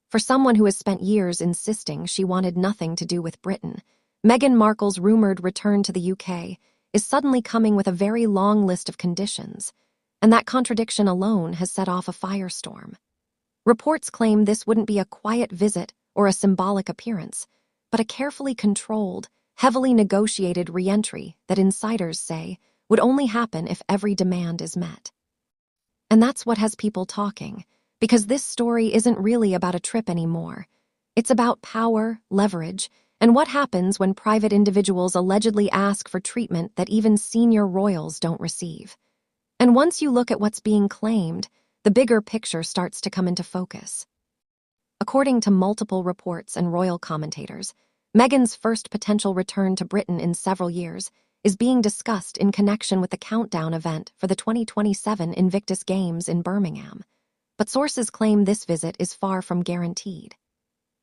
For someone who has spent years insisting she wanted nothing to do with Britain, Meghan Markle's rumored return to the UK is suddenly coming with a very long list of conditions, and that contradiction alone has set off a firestorm. Reports claim this wouldn't be a quiet visit or a symbolic appearance, but a carefully controlled, heavily negotiated reentry that insiders say would only happen if every demand is met. And that's what has people talking, because this story isn't really about a trip anymore. It's about power, leverage, and what happens when private individuals allegedly ask for treatment that even senior royals don't receive. And once you look at what's being claimed, the bigger picture starts to come into focus. According to multiple reports and royal commentators, Meghan's first potential return to Britain in several years is being discussed in connection with the countdown event for the 2027 Invictus Games in Birmingham, but sources claim this visit is far from guaranteed.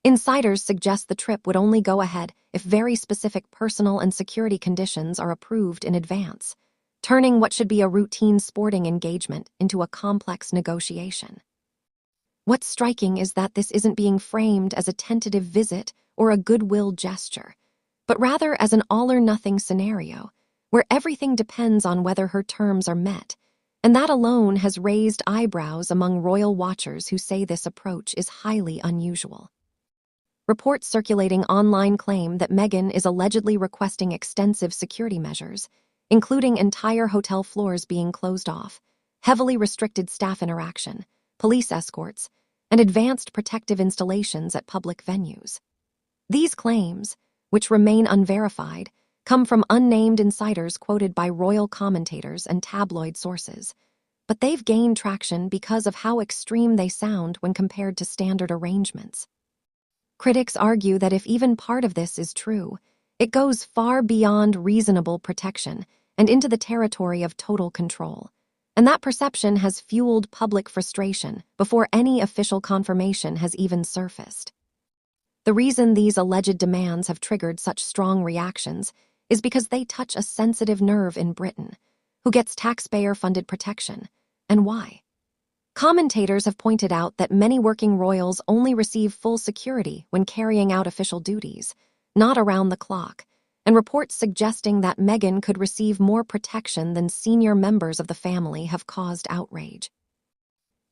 Insiders suggest the trip would only go ahead if very specific personal and security conditions are approved in advance, turning what should be a routine sporting engagement into a complex negotiation. What's striking is that this isn't being framed as a tentative visit or a goodwill gesture, but rather as an all-or-nothing scenario, where everything depends on whether her terms are met, and that alone has raised eyebrows among royal watchers who say this approach is highly unusual. Reports circulating online claim that Meghan is allegedly requesting extensive security measures, including entire hotel floors being closed off, heavily restricted staff interaction, police escorts, and advanced protective installations at public venues. These claims, which remain unverified, come from unnamed insiders quoted by royal commentators and tabloid sources, but they've gained traction because of how extreme they sound when compared to standard arrangements. Critics argue that if even part of this is true, it goes far beyond reasonable protection and into the territory of total control, and that perception has fueled public frustration before any official confirmation has even surfaced. The reason these alleged demands have triggered such strong reactions is because they touch a sensitive nerve in Britain, who gets taxpayer-funded protection, and why. Commentators have pointed out that many working royals only receive full security when carrying out official duties, not around the clock, and reports suggesting that Meghan could receive more protection than senior members of the family have caused outrage.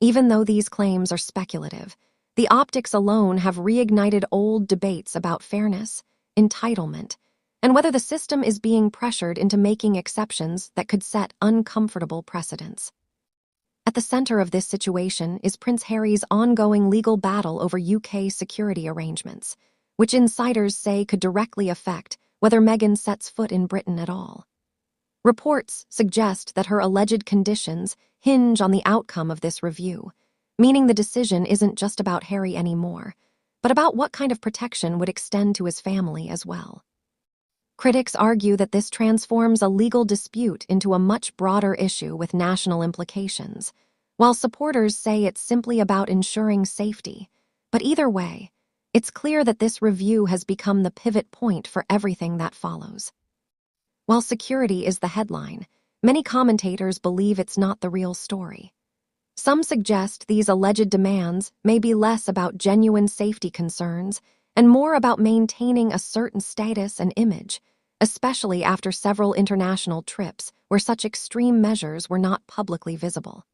Even though these claims are speculative, the optics alone have reignited old debates about fairness, entitlement, and whether the system is being pressured into making exceptions that could set uncomfortable precedents. At the center of this situation is Prince Harry's ongoing legal battle over UK security arrangements, which insiders say could directly affect whether Meghan sets foot in Britain at all. Reports suggest that her alleged conditions hinge on the outcome of this review, meaning the decision isn't just about Harry anymore, but about what kind of protection would extend to his family as well. Critics argue that this transforms a legal dispute into a much broader issue with national implications, while supporters say it's simply about ensuring safety. But either way, it's clear that this review has become the pivot point for everything that follows. While security is the headline, many commentators believe it's not the real story. Some suggest these alleged demands may be less about genuine safety concerns and more about maintaining a certain status and image, especially after several international trips where such extreme measures were not publicly visible.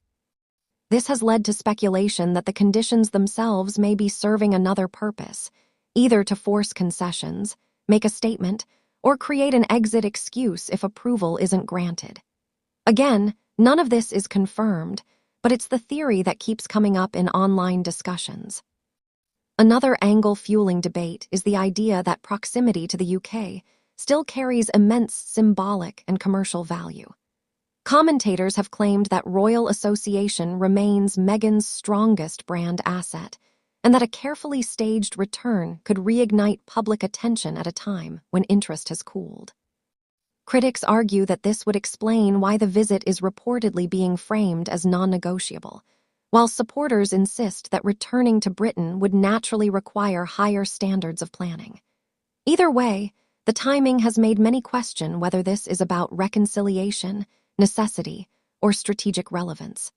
This has led to speculation that the conditions themselves may be serving another purpose, either to force concessions, make a statement, or create an exit excuse if approval isn't granted. Again, none of this is confirmed, but it's the theory that keeps coming up in online discussions. Another angle fueling debate is the idea that proximity to the UK still carries immense symbolic and commercial value. Commentators have claimed that royal association remains Meghan's strongest brand asset, and that a carefully staged return could reignite public attention at a time when interest has cooled. Critics argue that this would explain why the visit is reportedly being framed as non-negotiable, while supporters insist that returning to Britain would naturally require higher standards of planning. Either way, the timing has made many question whether this is about reconciliation, necessity, or strategic relevance.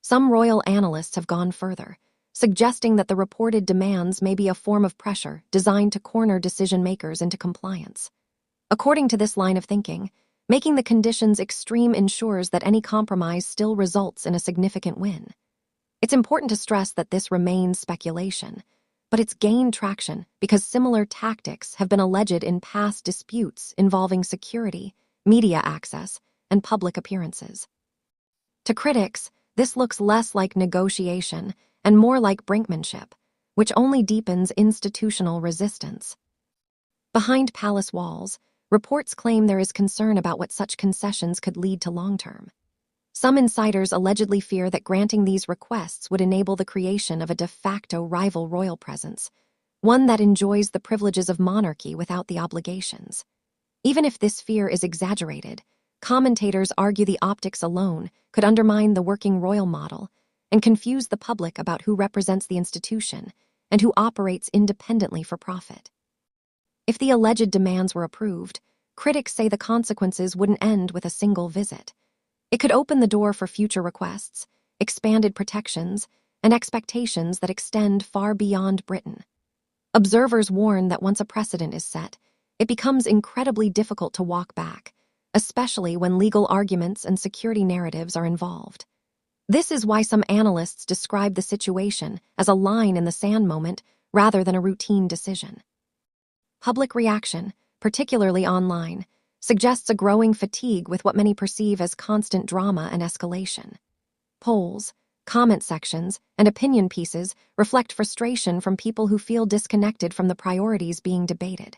Some royal analysts have gone further, suggesting that the reported demands may be a form of pressure designed to corner decision-makers into compliance. According to this line of thinking, making the conditions extreme ensures that any compromise still results in a significant win. It's important to stress that this remains speculation, but it's gained traction because similar tactics have been alleged in past disputes involving security, media access, and public appearances. To critics, this looks less like negotiation and more like brinkmanship, which only deepens institutional resistance. Behind palace walls, reports claim there is concern about what such concessions could lead to long-term. Some insiders allegedly fear that granting these requests would enable the creation of a de facto rival royal presence, one that enjoys the privileges of monarchy without the obligations. Even if this fear is exaggerated, commentators argue the optics alone could undermine the working royal model and confuse the public about who represents the institution and who operates independently for profit. If the alleged demands were approved, critics say the consequences wouldn't end with a single visit. It could open the door for future requests, expanded protections, and expectations that extend far beyond Britain. Observers warn that once a precedent is set, it becomes incredibly difficult to walk back, especially when legal arguments and security narratives are involved. This is why some analysts describe the situation as a line in the sand moment rather than a routine decision. Public reaction, particularly online, suggests a growing fatigue with what many perceive as constant drama and escalation. Polls, comment sections, and opinion pieces reflect frustration from people who feel disconnected from the priorities being debated.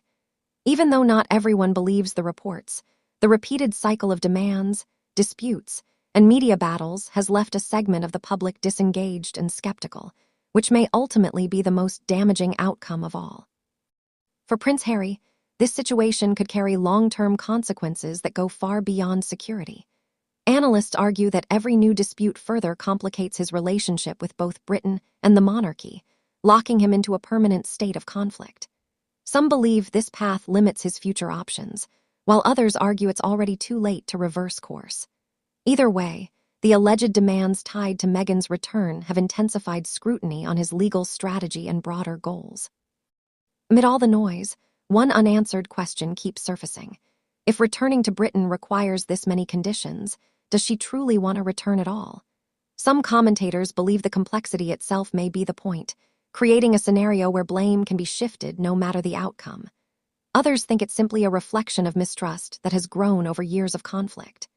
Even though not everyone believes the reports, the repeated cycle of demands, disputes, and media battles has left a segment of the public disengaged and skeptical, which may ultimately be the most damaging outcome of all. For Prince Harry, this situation could carry long-term consequences that go far beyond security. Analysts argue that every new dispute further complicates his relationship with both Britain and the monarchy, locking him into a permanent state of conflict. Some believe this path limits his future options, while others argue it's already too late to reverse course. Either way, the alleged demands tied to Meghan's return have intensified scrutiny on his legal strategy and broader goals. Amid all the noise, one unanswered question keeps surfacing. If returning to Britain requires this many conditions, does she truly want to return at all? Some commentators believe the complexity itself may be the point, creating a scenario where blame can be shifted no matter the outcome. Others think it's simply a reflection of mistrust that has grown over years of conflict.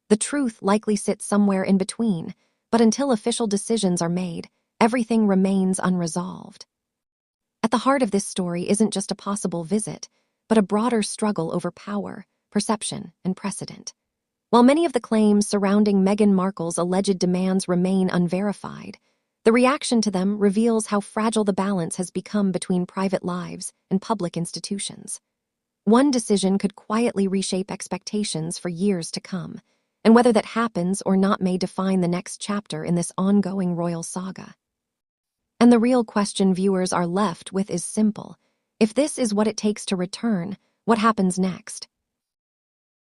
The truth likely sits somewhere in between, but until official decisions are made, everything remains unresolved. At the heart of this story isn't just a possible visit, but a broader struggle over power, perception, and precedent. While many of the claims surrounding Meghan Markle's alleged demands remain unverified, the reaction to them reveals how fragile the balance has become between private lives and public institutions. One decision could quietly reshape expectations for years to come, and whether that happens or not may define the next chapter in this ongoing royal saga. And the real question viewers are left with is simple. If this is what it takes to return, what happens next?